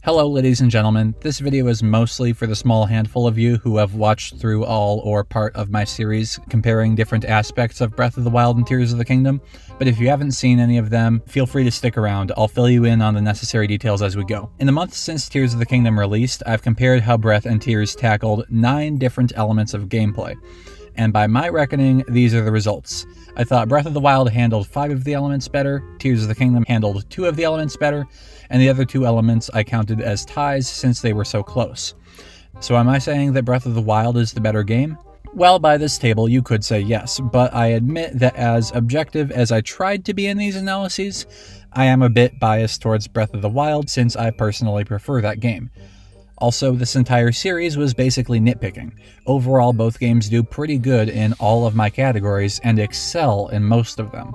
Hello ladies and gentlemen, this video is mostly for the small handful of you who have watched through all or part of my series comparing different aspects of Breath of the Wild and Tears of the Kingdom, but if you haven't seen any of them, feel free to stick around. I'll fill you in on the necessary details as we go. In the months since Tears of the Kingdom released, I've compared how Breath and Tears tackled 9 different elements of gameplay. And by my reckoning, these are the results. I thought Breath of the Wild handled 5 of the elements better, Tears of the Kingdom handled 2 of the elements better, and the other 2 elements I counted as ties since they were so close. So am I saying that Breath of the Wild is the better game? Well, by this table you could say yes, but I admit that as objective as I tried to be in these analyses, I am a bit biased towards Breath of the Wild since I personally prefer that game. Also, this entire series was basically nitpicking. Overall, both games do pretty good in all of my categories and excel in most of them.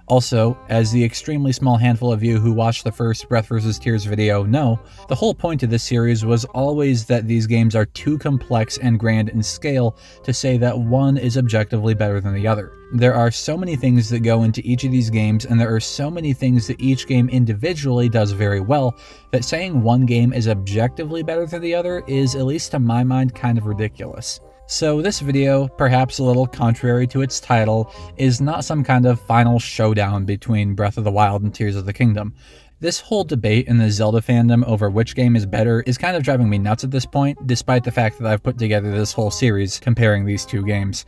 Also, as the extremely small handful of you who watched the first Breath vs. Tears video know, the whole point of this series was always that these games are too complex and grand in scale to say that one is objectively better than the other. There are so many things that go into each of these games, and there are so many things that each game individually does very well, that saying one game is objectively better than the other is, at least to my mind, kind of ridiculous. So this video, perhaps a little contrary to its title, is not some kind of final showdown between Breath of the Wild and Tears of the Kingdom. This whole debate in the Zelda fandom over which game is better is kind of driving me nuts at this point, despite the fact that I've put together this whole series comparing these two games.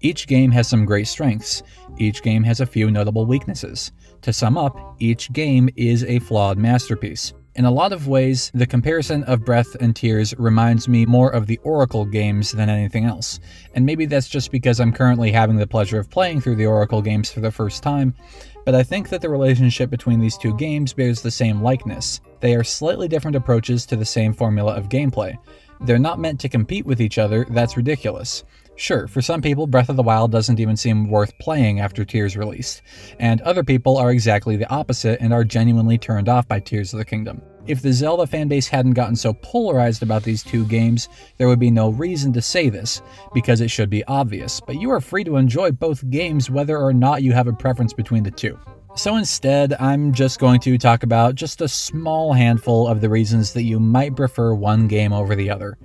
Each game has some great strengths. Each game has a few notable weaknesses. To sum up, each game is a flawed masterpiece. In a lot of ways, the comparison of Breath and Tears reminds me more of the Oracle games than anything else, and maybe that's just because I'm currently having the pleasure of playing through the Oracle games for the first time, but I think that the relationship between these two games bears the same likeness. They are slightly different approaches to the same formula of gameplay. They're not meant to compete with each other, that's ridiculous. Sure, for some people, Breath of the Wild doesn't even seem worth playing after Tears released, and other people are exactly the opposite and are genuinely turned off by Tears of the Kingdom. If the Zelda fanbase hadn't gotten so polarized about these two games, there would be no reason to say this, because it should be obvious, but you are free to enjoy both games whether or not you have a preference between the two. So instead, I'm just going to talk about just a small handful of the reasons that you might prefer one game over the other.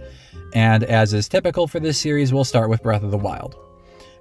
And as is typical for this series, we'll start with Breath of the Wild.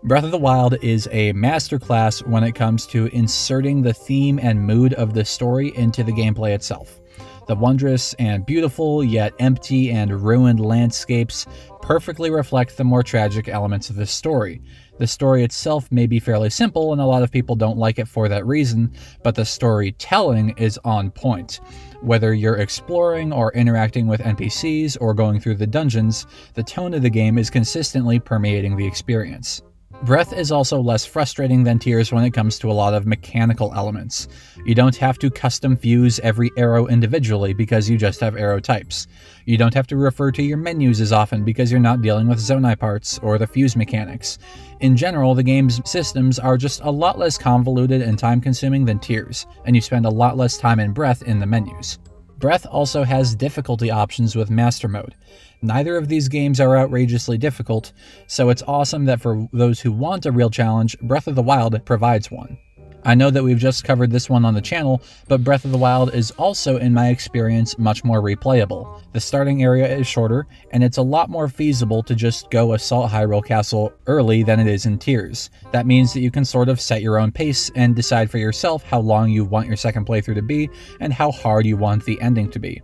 Breath of the Wild is a masterclass when it comes to inserting the theme and mood of the story into the gameplay itself. The wondrous and beautiful, yet empty and ruined landscapes perfectly reflect the more tragic elements of this story. The story itself may be fairly simple, and a lot of people don't like it for that reason, but the storytelling is on point. Whether you're exploring or interacting with NPCs or going through the dungeons, the tone of the game is consistently permeating the experience. Breath is also less frustrating than Tears when it comes to a lot of mechanical elements. You don't have to custom fuse every arrow individually because you just have arrow types. You don't have to refer to your menus as often because you're not dealing with zonai parts or the fuse mechanics. In general, the game's systems are just a lot less convoluted and time-consuming than Tears, and you spend a lot less time in Breath in the menus. Breath also has difficulty options with Master Mode. Neither of these games are outrageously difficult, so it's awesome that for those who want a real challenge, Breath of the Wild provides one. I know that we've just covered this one on the channel, but Breath of the Wild is also, in my experience, much more replayable. The starting area is shorter, and it's a lot more feasible to just go assault Hyrule Castle early than it is in Tears. That means that you can sort of set your own pace and decide for yourself how long you want your second playthrough to be, and how hard you want the ending to be.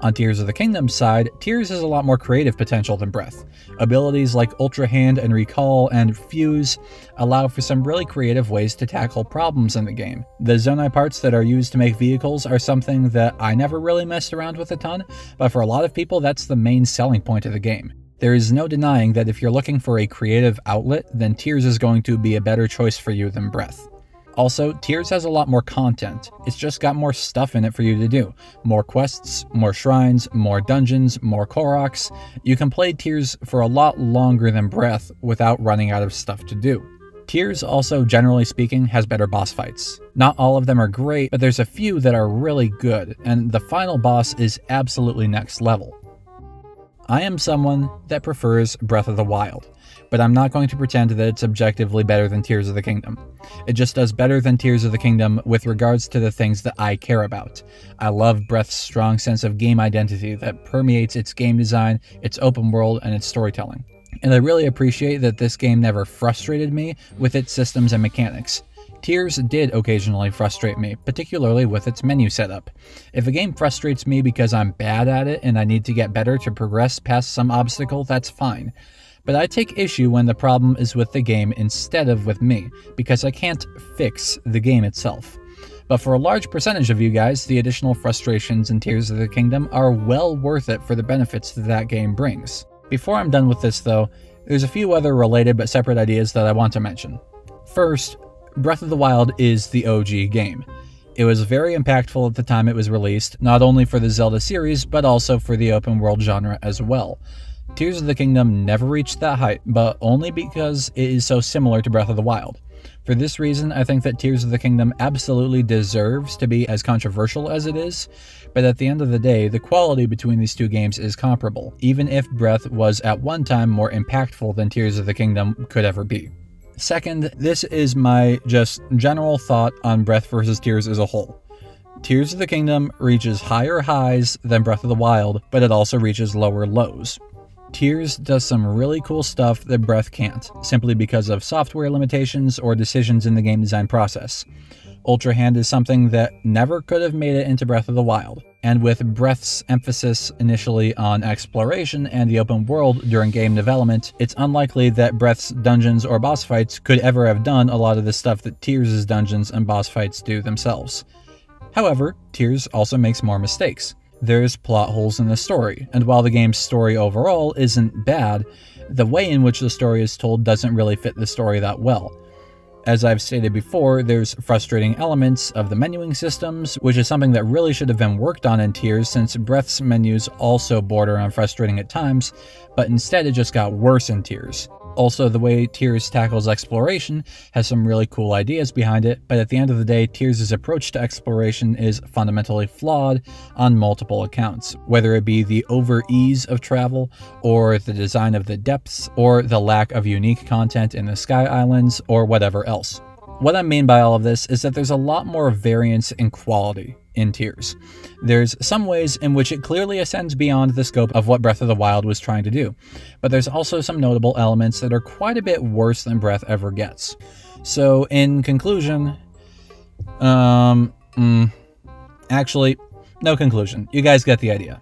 On Tears of the Kingdom's side, Tears has a lot more creative potential than Breath. Abilities like Ultra Hand and Recall and Fuse allow for some really creative ways to tackle problems in the game. The zonai parts that are used to make vehicles are something that I never really messed around with a ton, but for a lot of people that's the main selling point of the game. There is no denying that if you're looking for a creative outlet, then Tears is going to be a better choice for you than Breath. Also, Tears has a lot more content. It's just got more stuff in it for you to do. More quests, more shrines, more dungeons, more Koroks. You can play Tears for a lot longer than Breath without running out of stuff to do. Tears also, generally speaking, has better boss fights. Not all of them are great, but there's a few that are really good, and the final boss is absolutely next level. I am someone that prefers Breath of the Wild, but I'm not going to pretend that it's objectively better than Tears of the Kingdom. It just does better than Tears of the Kingdom with regards to the things that I care about. I love Breath's strong sense of game identity that permeates its game design, its open world, and its storytelling. And I really appreciate that this game never frustrated me with its systems and mechanics. Tears did occasionally frustrate me, particularly with its menu setup. If a game frustrates me because I'm bad at it and I need to get better to progress past some obstacle, that's fine. But I take issue when the problem is with the game instead of with me, because I can't fix the game itself. But for a large percentage of you guys, the additional frustrations in Tears of the Kingdom are well worth it for the benefits that game brings. Before I'm done with this though, there's a few other related but separate ideas that I want to mention. First, Breath of the Wild is the OG game. It was very impactful at the time it was released, not only for the Zelda series, but also for the open world genre as well. Tears of the Kingdom never reached that height, but only because it is so similar to Breath of the Wild. For this reason, I think that Tears of the Kingdom absolutely deserves to be as controversial as it is, but at the end of the day, the quality between these two games is comparable, even if Breath was at one time more impactful than Tears of the Kingdom could ever be. Second, this is my just general thought on Breath vs. Tears as a whole. Tears of the Kingdom reaches higher highs than Breath of the Wild, but it also reaches lower lows. Tears does some really cool stuff that Breath can't, simply because of software limitations or decisions in the game design process. Ultra Hand is something that never could have made it into Breath of the Wild, and with Breath's emphasis initially on exploration and the open world during game development, it's unlikely that Breath's dungeons or boss fights could ever have done a lot of the stuff that Tears' dungeons and boss fights do themselves. However, Tears also makes more mistakes. There's plot holes in the story, and while the game's story overall isn't bad, the way in which the story is told doesn't really fit the story that well. As I've stated before, there's frustrating elements of the menuing systems, which is something that really should have been worked on in Tears since Breath's menus also border on frustrating at times, but instead it just got worse in Tears. Also, the way Tears tackles exploration has some really cool ideas behind it, but at the end of the day, Tears' approach to exploration is fundamentally flawed on multiple accounts, whether it be the over-ease of travel, or the design of the depths, or the lack of unique content in the Sky Islands, or whatever else. What I mean by all of this is that there's a lot more variance in quality in Tears. There's some ways in which it clearly ascends beyond the scope of what Breath of the Wild was trying to do, but there's also some notable elements that are quite a bit worse than Breath ever gets. So in conclusion, actually, no conclusion. You guys get the idea.